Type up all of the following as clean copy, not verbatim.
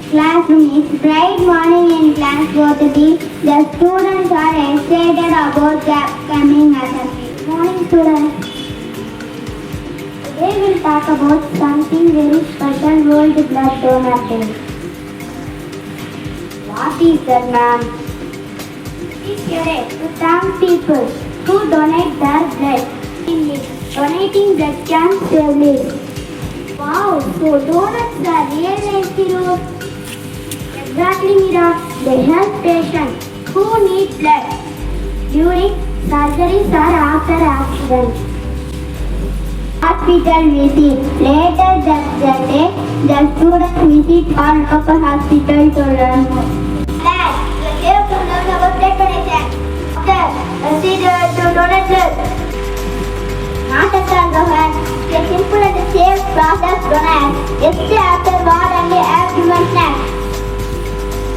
Classroom is bright morning in class both the students are excited about the upcoming assembly. Morning students. Today we'll talk about something very special, World Blood Donor Day. What is that, ma'am? It's a day to thank people who donate their blood. Donating blood can save lives. Wow, so donors are real life heroes. Exactly, Mira. They help patients who need blood during surgeries or after accidents. Hospital visit. Later that day, the students visit our local hospital to learn more. Dad, you're here to learn about blood donation. Doctor, see to donate blood. Not at all, Rohan. It's a simple and safe process donate. Just after war and abdomen snacks.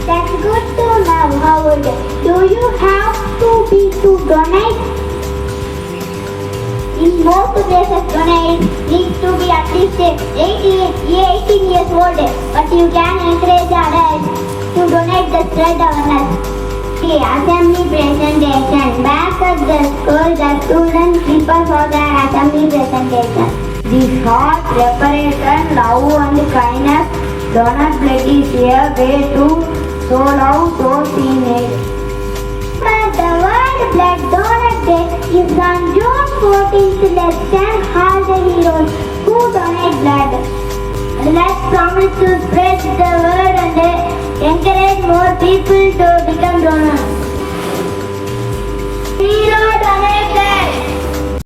That's good to know, Howard. Do you have to be to donate? In most places, donate needs to be at least 18 years old, but you can encourage adults to donate the spread awareness. Okay, assembly presentation. Back at the school, the students prepare for their assembly presentation. The heart, preparation, love and kindness. Donor blood is a way to show love to teenagers. But the World Blood Donor Day is on June 14th. Let's thank all the heroes who donate blood. Let's promise to spread